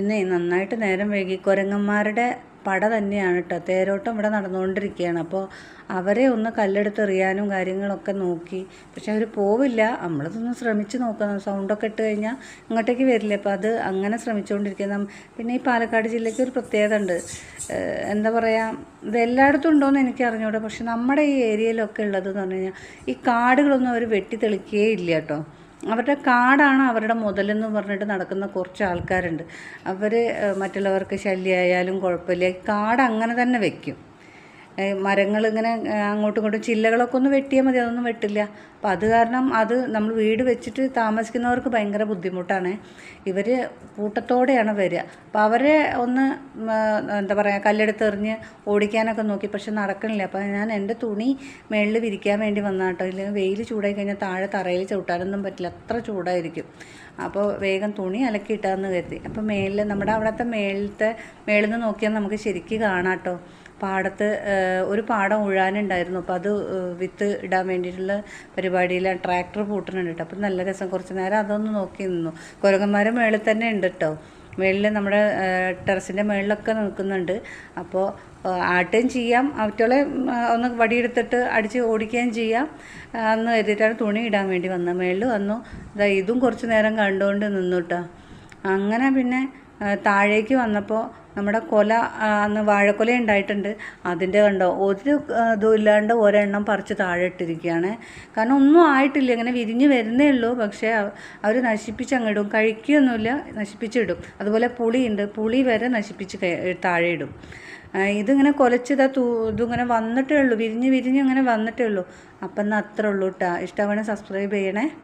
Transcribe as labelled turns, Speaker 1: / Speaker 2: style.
Speaker 1: ഇന്നേ നന്നായിട്ട് നേരം വൈകി. കുരങ്ങന്മാരുടെ പട തന്നെയാണ് കേട്ടോ. തേരോട്ടം ഇവിടെ നടന്നുകൊണ്ടിരിക്കുകയാണ്. അപ്പോൾ അവരെ ഒന്ന് കല്ലെടുത്ത് എറിയാനും കാര്യങ്ങളൊക്കെ നോക്കി. പക്ഷെ അവർ പോവില്ല. നമ്മളിതൊന്ന് ശ്രമിച്ച് നോക്കണം. സൗണ്ടൊക്കെ ഇട്ട് കഴിഞ്ഞാൽ ഇങ്ങോട്ടേക്ക് വരില്ല. അപ്പോൾ അത് അങ്ങനെ ശ്രമിച്ചുകൊണ്ടിരിക്കുക. പിന്നെ ഈ പാലക്കാട് ജില്ലയ്ക്ക് ഒരു പ്രത്യേകത ഉണ്ട്. എന്താ പറയുക, ഇത് എല്ലായിടത്തും ഉണ്ടോയെന്ന് എനിക്ക് അറിഞ്ഞൂടാ. പക്ഷെ നമ്മുടെ ഈ ഏരിയയിലൊക്കെ ഉള്ളതെന്ന് പറഞ്ഞു കഴിഞ്ഞാൽ ഈ കാടുകളൊന്നും അവർ വെട്ടിത്തെളിക്കുകയേ ഇല്ല കേട്ടോ. അവരുടെ കാടാണ് അവരുടെ മുതലെന്ന് പറഞ്ഞിട്ട് നടക്കുന്ന കുറച്ച് ആൾക്കാരുണ്ട്. അവർ മറ്റുള്ളവർക്ക് ശല്യമായാലും കുഴപ്പമില്ല, കാട് അങ്ങനെ തന്നെ വെക്കും. മരങ്ങളിങ്ങനെ അങ്ങോട്ടും ഇങ്ങോട്ടും ചില്ലകളൊക്കെ ഒന്ന് വെട്ടിയാൽ മതി, അതൊന്നും വെട്ടില്ല. അപ്പം അത് കാരണം അത് നമ്മൾ വീട് വെച്ചിട്ട് താമസിക്കുന്നവർക്ക് ഭയങ്കര ബുദ്ധിമുട്ടാണ്. ഇവർ കൂട്ടത്തോടെയാണ് വരിക. അപ്പം അവരെ ഒന്ന് എന്താ പറയുക, കല്ലെടുത്തെറിഞ്ഞ് ഓടിക്കാനൊക്കെ നോക്കി, പക്ഷെ നടക്കണില്ല. അപ്പം ഞാൻ എൻ്റെ തുണി മേളിൽ വിരിക്കാൻ വേണ്ടി വന്നാട്ടോ. ഇല്ലെങ്കിൽ വെയിൽ ചൂടായി കഴിഞ്ഞാൽ താഴെ തറയിൽ ചവിട്ടാനൊന്നും പറ്റില്ല, അത്ര ചൂടായിരിക്കും. അപ്പോൾ വേഗം തുണി അലക്കിയിട്ടാന്ന് കരുതി. അപ്പോൾ നമ്മുടെ അവിടുത്തെ മേളിൽ നിന്ന് നോക്കിയാൽ നമുക്ക് ശരിക്കും കാണാം കേട്ടോ. പാടത്ത് ഒരു പാടം ഉഴാനുണ്ടായിരുന്നു. അപ്പോൾ അത് വിത്ത് ഇടാൻ വേണ്ടിയിട്ടുള്ള പരിപാടിയിൽ ട്രാക്ടർ പൂട്ടുന്നുണ്ട് കേട്ടോ. അപ്പം നല്ല രസം. കുറച്ച് നേരം അതൊന്ന് നോക്കി നിന്നു. കുരങ്ങന്മാർ മേളിൽ തന്നെ ഉണ്ട് കേട്ടോ. മേളിൽ നമ്മുടെ ടെറസിൻ്റെ മേളിലൊക്കെ നിൽക്കുന്നുണ്ട്. അപ്പോൾ ആട്ടുകയും ചെയ്യാം, അവറ്റോളെ ഒന്ന് വടിയെടുത്തിട്ട് അടിച്ച് ഓടിക്കുകയും ചെയ്യാം എന്ന് കരുതിയിട്ടാണ് തുണി ഇടാൻ വേണ്ടി വന്നത്. മേളിൽ വന്നു. ഇതും കുറച്ച് നേരം കണ്ടുകൊണ്ട് നിന്നു കേട്ടോ. അങ്ങനെ പിന്നെ താഴേക്ക് വന്നപ്പോൾ നമ്മുടെ കൊല, അന്ന് വാഴക്കൊല ഉണ്ടായിട്ടുണ്ട്. അതിൻ്റെ കണ്ടോ ഒരു ഇതും ഇല്ലാണ്ട് ഒരെണ്ണം പറിച്ച് താഴെ ഇട്ടിരിക്കുകയാണ്. കാരണം ഒന്നും ആയിട്ടില്ല, ഇങ്ങനെ വിരിഞ്ഞ് വരുന്നേ ഉള്ളൂ. പക്ഷേ അവർ നശിപ്പിച്ചങ്ങിടും, കഴിക്കുകയൊന്നുമില്ല, നശിപ്പിച്ചിടും. അതുപോലെ പുളിയുണ്ട്, പുളി വരെ നശിപ്പിച്ച് താഴെ ഇടും. ഇതിങ്ങനെ ഇതിങ്ങനെ വന്നിട്ടേ ഉള്ളൂ, വിരിഞ്ഞ് അങ്ങനെ വന്നിട്ടേ ഉള്ളൂ. അപ്പം എന്നാൽ അത്രേ ഉള്ളൂ കേട്ടോ. ഇഷ്ടമാണ് സബ്സ്ക്രൈബ് ചെയ്യണേ.